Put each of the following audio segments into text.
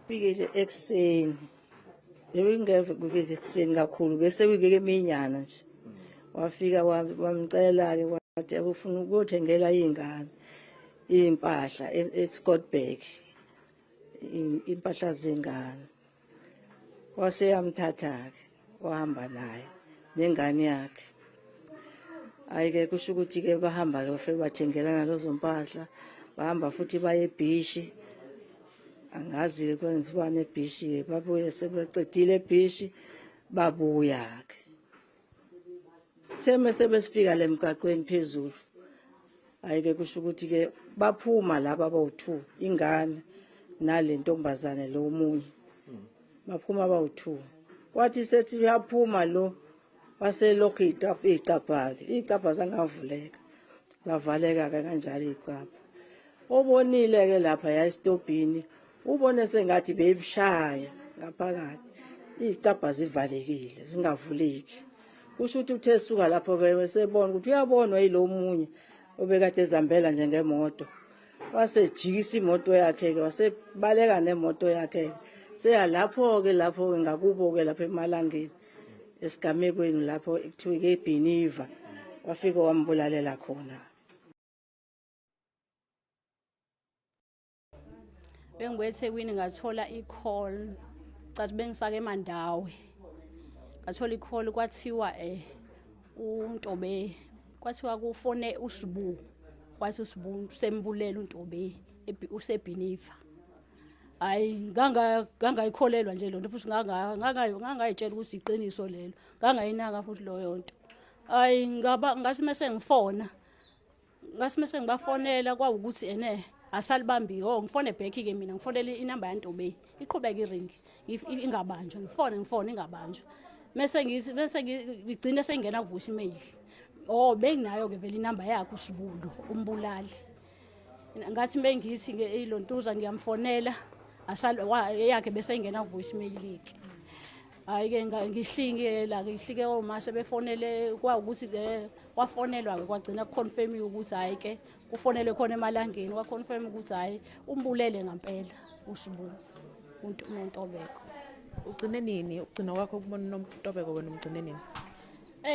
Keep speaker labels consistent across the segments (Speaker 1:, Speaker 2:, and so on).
Speaker 1: Fikile ekseni. Bengingeve kufike ekseni kakhulu bese kuyike eminyana nje. Wafika wamcela ke wathi ufuna ukuthengela izingane impahla eScottburg. Impahla zengane. Wase yamthatha ke wahamba naye nengane yakhe. Ayike kusho ukuthi ke bahamba ke bafike bathengelana lezo mpahla bahamba futhi baye eBhishi. Angazi kwenziwane eBhishi babuye sebecedile eBhishi babuya ke. Theme sebesifika lemgaqweni phezulu. Ayike kusho ukuthi ke baphuma laba abawu2 ingane nale ntombazane lo munye. Baphuma abawu2. Kwathi sethi uyaphuma lo waselokhu iqapha ke iqapha zangavuleka. Zavaleka kanjalo iqapha. Obonile ke lapha yayistobhini ubone sengathi beyibishaya ngaphakathi. Iqapha zivalekile zingavuleki. Kusho ukuthi uthe suka lapho ke wesebona ukuthi uyabonwa yilo munye obekade ezambela nje ngemoto. Wasejikisa imoto yakhe ke wasebaleka nemoto yakhe. Seya lapho ke ngakubo ke lapha eMalangeni esigamekweni lapho ekuthiwa ke eBhiniva wafika wambulalela khona.
Speaker 2: BengiweThekwini ngathola i-call cathi bengisake eMandawe. Ngathola i-call kwathiwa uNtobe kwathiwa kufone uSibu. Kwathi uSibu sembulela uNtobe useBhiniva. Hayi ngangayikholelwa nje lonto futhi ngangayitshela ukuthi iqiniso lelo. Ngangayinaka futhi loyo nto. Hayi ngasi mase ngifona. Ngasi mase ngibafonela kwawukuthi asalibambi ngifone back ke mina ngifonela inamba yaNtobe iqhubeka iringi ingabanjwa ngifone ingabanjwa. Mase ngigcina sengena voice mail. Benginayo ke vele inamba yakhe uSibulo umbulali. Ngathi bengithi ilontuza ngiyamfonela yakhe bese ingena voice mail ke. Hayi ke ngihlike omase befonele kwawukuthi wafonelwa ke kwagcina kuconfirm ukuthi hayi ke kufonelwe khona eMalangeni waconfirm ukuthi hayi umbulele ngempela uSibu uNtobeko.
Speaker 3: Ugcine nini ugcina kwakho kubona noNtobeko wena ugcine nini?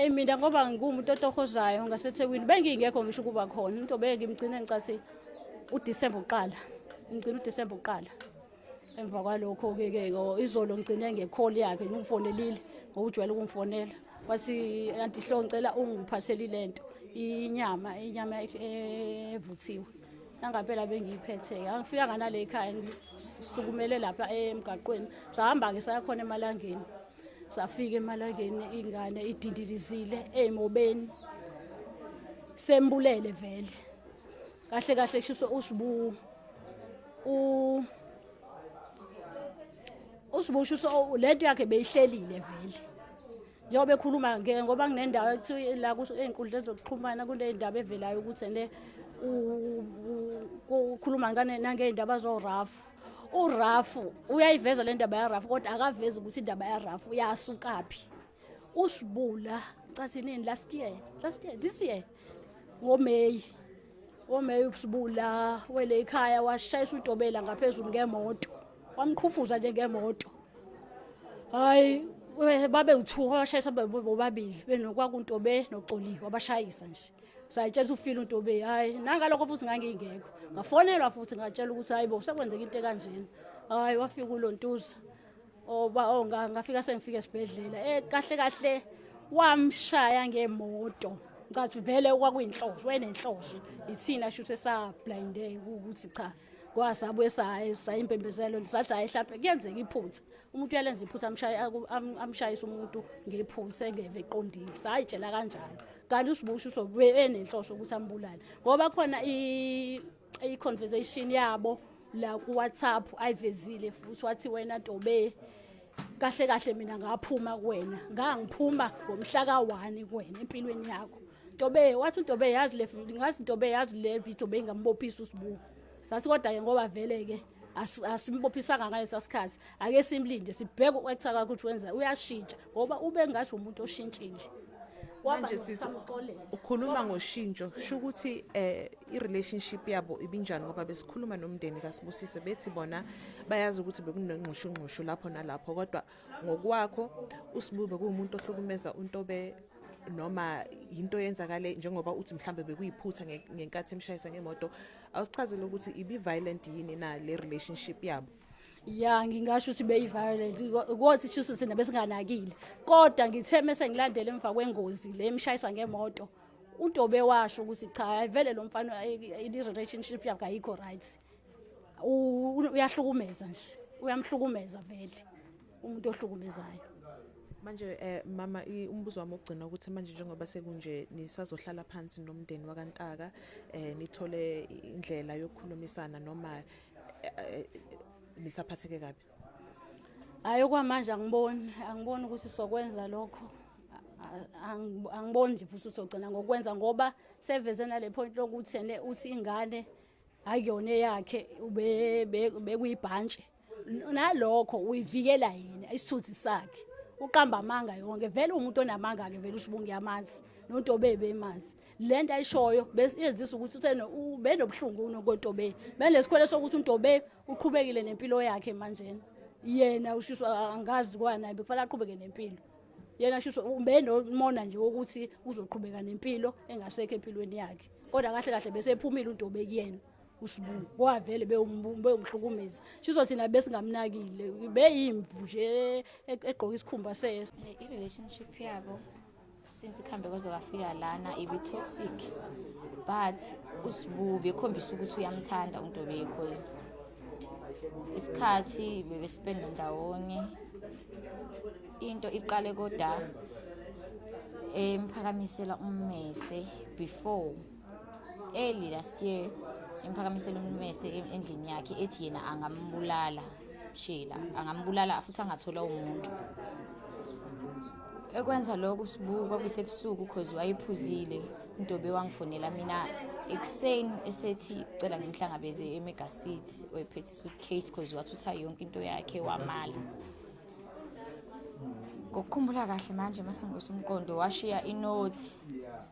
Speaker 2: Mina ngoba ngumuntu otohozayo ngaseThekwini bengingekho ngisho kuba khona uNtobeko ngimgcine ngicathi uDisemba uqala. Ngigcina uDisemba uqala. Emva kwalokho ke izolo ngigcine ngecall yakhe ngifonelile ngokujwayele ukungifonela. Wathi anti Hlo ngicela ungiphathele lento inyama evuthiwe. Nangaphela bengiyiphethe. Angifika nganale ekhaya ngisukumele lapha emgaqweni. Sahamba ke saya khona eMalangeni. Safika eMalangeni ingane idindilizile eMobeni. Sembulele vele. Kahle kusho uSibu uSibu sho lento yakhe beyihlelile vele. Njengoba ekhuluma ngoba nginendawo ekuthiwa la einkundleni zokuxhumana kunendaba evelayo ukuthi ukhuluma nangeindaba zoRafu. uRafu uyayiveza le ndaba yaRafu kodwa akavezi ukuthi indaba yaRafu yasukaphi. uSibula cathi nini last year this year ngoMay uSibula wele ekhaya washayisa uNtobela ngaphezulu ngemoto wamqhufuza nje ngemoto. Hayi babe u2 washayisa bobabili benokwakuNtobe noXoliwe wabashayisa nje. Sayitshela ufile uNtobe hayi nangalokho futhi ngangingekho. Ngafonelwa futhi ngatshela ukuthi hayibo sekwenzeka into kanjena. Hayi wafika uLontuza. Ngafika sengifika esibhedlela. Kahle wamshaya ngemoto. Ngathi vele kwakuyinhloso wenenhloso. Ithina shuthe sa blinde ukuthi cha. Kwasabuye sayimpembezelo sathi ayihlaphe kuyenzeka iphutha. Umuntu uyalenza iphutha amshayisa umuntu ngephutha engeve eqondile. Sayitshela kanjalo. Kanti uSibusho enenhloso ukuthi ambulale. Ngoba khona i-conversation yabo la ku WhatsApp ayivezile futhi wathi wena Ntobe kahle mina ngaphuma kuwena. Ngangiphuma ngomhla ka1 kuwena empilweni yakho. Ntobe wathi uNtobe yazi le ngathi Ntobe yazi le video bengambophisa uSibu. Sathi kodwa ke ngoba vele ke asimbophisanga ngalesa sikhathi ake simlinde sibheke ukwethaka ukuthi wenza uyashintsha ngoba ube ngathi umuntu oshintshile.
Speaker 3: manje sisi ukhuluma ngoshintsho sho ukuthi i-relationship yabo ibinjani ngoba besikhuluma nomndeni kaSibusise bethi bona bayazi ukuthi bekunengxushungxushu lapho nalapho kodwa ngokwakho uSibube kuwumuntu ohlukumeza uNtobe noma into yenzakale njengoba uthi mhlambe bekuyiphutha ngenkathi emshayisa ngemoto awusichazele ukuthi ibi violent yini na le relationship yabo.
Speaker 2: Ya ngingasho ukuthi beyiviolent ukuthi sisho sina besinganakile kodwa ngithe mase ngilandele emva kwengozi le emshayisa ngemoto uNtobe washo ukuthi cha vele lo mfana i-relationship yakhe ayikho right uyahlukumeza nje uyamhlukumeza vele umuntu ohlukumezayo.
Speaker 3: Manje mama umbuzo wami ogcina ukuthi manje njengoba sekunje nisazohlala phansi nomndeni wakaNtaka nithole indlela yokukhulumisana noma nisaphatheke kabi.
Speaker 2: Hayi okwamanje angiboni ukuthi sokwenza lokho angiboni nje futhi sogcina ngokwenza ngoba seveze nale point lokuthi ene uthi ingane akuyona yakhe bekuyibhantshi nalokho uyivikela yena isithuthi sakhe uqamba amanga yonke vele umuntu onamanga ke vele uSibungu yamazi noNtobe bemazi lento ayishoyo bese yenzisa ukuthi uthena ubenobuhlungu noNtobe benesikhwele sokuthi uNtobe uqhubekile nempilo yakhe manje yena ushiswa angazi kwana bekufanele aqhubeke nempilo yena shiswa ubenomona nje ukuthi uzoqhubeka nempilo engasekho empilweni yakhe kodwa kahle kahle bese ephumile uNtobe kuyena uSibungu kwavele beumhlukumeza shiswa thina besingamnakile beyimvu nje egqoka isikhumba sese.
Speaker 4: I-relationship yabo since ikhambe kwaze kwafika lana ibi toxic but uSibungu bekhombisa ukuthi uyamthanda uNtobe because isikhathi bebespenda ndawonye into iqale kodwa emphakamisela ummese before early last year emphakamisela ummese endlini yakhe ethi yena angambulala Sheila angambulala futhi angathola umuntu ekwenza lokho uSibungu kwakusebusuku because wayephuzile uNtobe wangifonela mina ekseni esethi cela ngimhlangabeze eMega City wayephethe suitcase because wathutha yonke into yakhe wamala. Ngokukhumbula kahle manje masengosumqondo washiya inote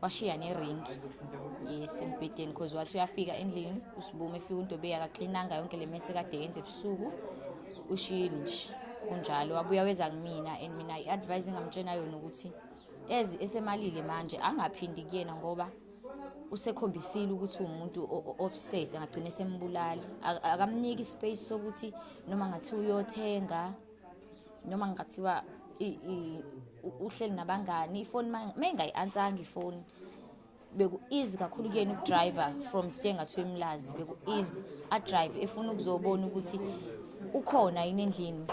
Speaker 4: washiya nering yesempedeni because wathi uyafika endlini uSibungu efika uNtobe yakacleananga yonke lemese kade yenze ebusuku ushiyile nje kunjalo wabuya weza kumina and mina iadvise ngamtshena yona ukuthi ezi esemalile manje angaphindi kuyena ngoba usekhombisile ukuthi umuntu obsessed angagcina sembulala akamniki space sokuthi noma ngathi uyothenga noma ngathiwa uhleli nabangani ifoni mengayi-ansanga ifoni beku easy kakhulu kuyena ukudriver from Stenga to eMlazi beku easy adrive efuna ukuzobona ukuthi ukhona yini endlini.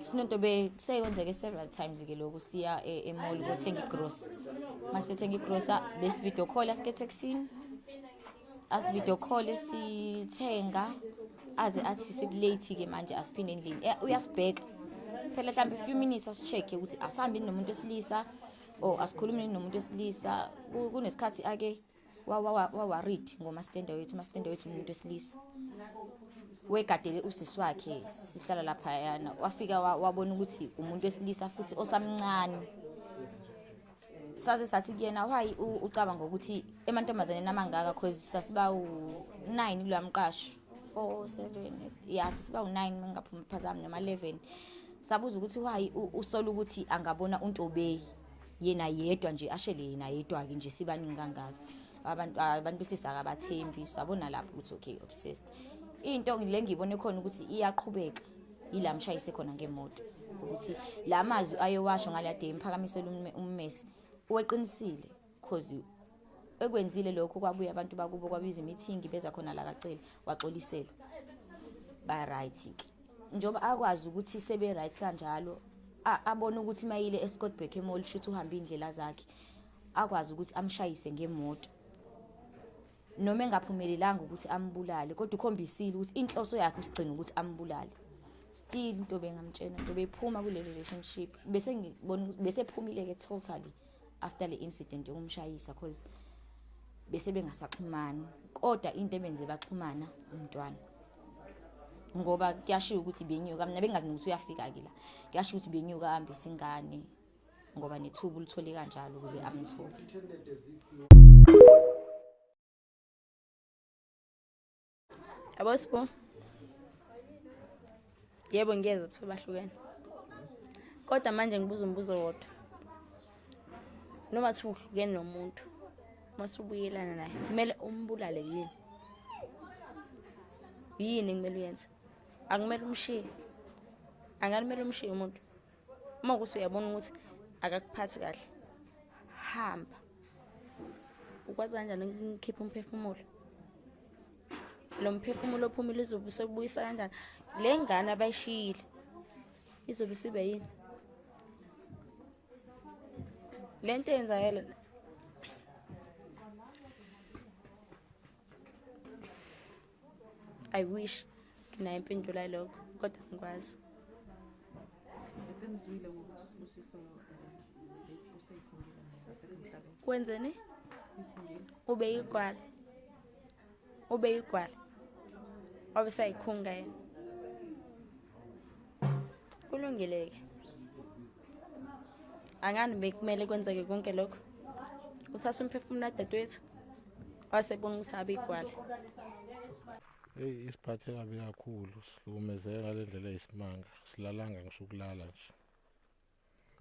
Speaker 4: SinoNtobe seyenzeke several times ke lokho siya emall ukuthenga igrocery mase thenga igrocery bese video call asikethe kusini as video call sithenga aze athi sekulate ke manje asiphinde endlini uyasibheka phela mhlambe few minutes asicheck ukuthi asambi nomuntu esilisa asikhulumi nomuntu esilisa kunesikhathi ake worried ngoma stender wethu umuntu esilisa wegadele usisi wakhe sihlala lapha yana wafika wabona ukuthi umuntu wesilisa futhi osamncane saze sathi kuyena why ucabanga ukuthi emantombazaneni amangaka cause sasiba u9 kulwamqasho 4 7 yeah sisiba u9 mengaphuma phazami noma 11 sabuza ukuthi why usola ukuthi angabona uNtobe yena yedwa nje ashele yena yedwa ke nje sibaningi kangaka abantu besisaka abathembi sabona lapho ukuthi okay obsessed into le ngibone khona ukuthi iyaqhubeka ila mshayise khona ngemoto ukuthi lamazwi ayewasho ngalade emphakamisela ummesi uweqinisile cause ekwenzile lokho kwabuya abantu bakubo kwabiza meeting beza khona la kacela waxoliselwa ba right njoba akwazi ukuthi sebe right kanjalo abona ukuthi mayile eScottburg emall shothi uhamba indlela zakhe akwazi ukuthi amshayise ngemoto noma engaphumelelanga ukuthi ambulale kodwa ukhombisile ukuthi inhloso yakhe usigcina ukuthi ambulale still Ntobe ngamtshena Ntobe ephuma kule relationship bese ngibona bese ephumile ke totally after le incident yokumshayisa cause bese bengasaxhumani kodwa into ebenze baxhumana umntwana ngoba kuyashiya ukuthi benyuka mina bengazi ukuthi uyafika ke la kuyashiya ukuthi benyuka ahambe singane ngoba nethuba ulithole kanjalo ukuze amthole. Yabo Sipho, yebo ngiyezwa ukuthi bahlukene, kodwa manje ngibuza umbuzo wodwa. Noma uhlukene nomuntu, masubuyelana naye kumele umbulale yini? Yini kumele uyenze? Akumele umshiye? Angamele umshiye umuntu? Uma kuthi uyabona ukuthi akakuphathi kahle, hamba. Ukwazi kanjani ukukhipha umphefumulo? Lo mphefumulo ophumile izobe usebuyisa kanjani? Le ngane abayishiyile izobe sibe yini? Lento yenzakala I wish nginayo impendulo yalokho kodwa ngikwazi. Wenzeni? Ube igwala. Ube igwala. Wabe sayikhunga yena. Kulungile-ke. Angani bekumele kwenzeke konke lokho. Uthatha umphefumulo dadewethu. Wasebona ukuthi abe igwala.
Speaker 5: Hey, isiphathe kabi kakhulu, sihlukumezeka ngalendlela eyisimanga, silalanga ngisho ukulala nje.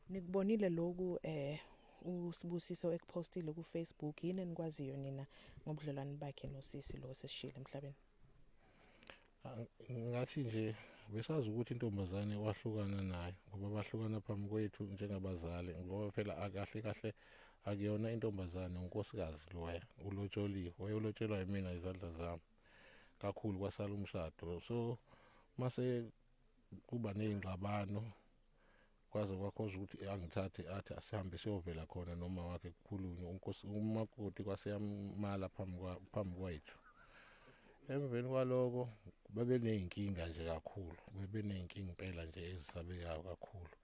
Speaker 3: Nikubonile lokhu uSibusiso ekupostile ku Facebook, yini enikwaziyo nina ngobudlelwane bakhe nosisi lo sesishile emhlabeni?
Speaker 5: Ngathi nje besazi ukuthi intombazane wahlukana nayo ngoba bahlukana phambi kwethu njengabazali, ngoba phela akahle kahle akuyona intombazane, unkosikazi loya ulotsholiwe, wayelotshelwa yimina izandla zami kakhulu kwasala umshado. So mase kuba nezingxabano kwaze kwakhoza ukuthi angithathe athi asihambe siyovela khona noma wakhe kukhulunywe umakoti kwaseyamala phambi kwethu. Emveni kwaloko babeneyinkinga nje kakhulu, bebeneyinkinga impela nje ezisabekayo kakhulu.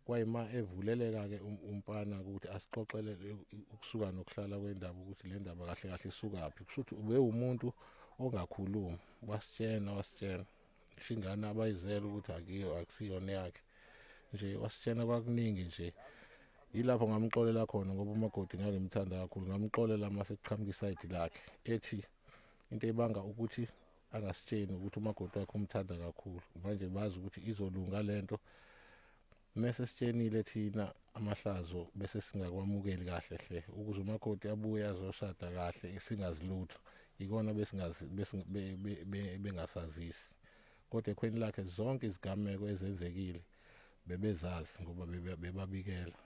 Speaker 5: Kwayima evuleleka ke umfana ukuthi asixoxele ukusuka nokuhlala kwendaba ukuthi le ndaba kahle kahle isukaphi. Kushuthi ube umuntu ongakhulumi, wasitshena ishingane abayizela ukuthi akusiyona yakhe nje, wasitshena kwakuningi nje. Yilapho ngamxolela khona ngoba umakoti ngangimthanda kakhulu, ngamxolela mase kuqhamuka isayidi lakhe ethi into ebanga ukuthi angasitsheni ukuthi umakoti wakhe umthanda kakhulu, manje bazi ukuthi izolunga lento. Mase sitshenile thina amahlazo bese singakwamukeli kahle hle ukuze umakoti abuye azoshada kahle singazilutho, ikona bengasazisi. Kodwa ekhweni lakhe zonke izigameko ezenzekile bebezazi ngoba bebabikela.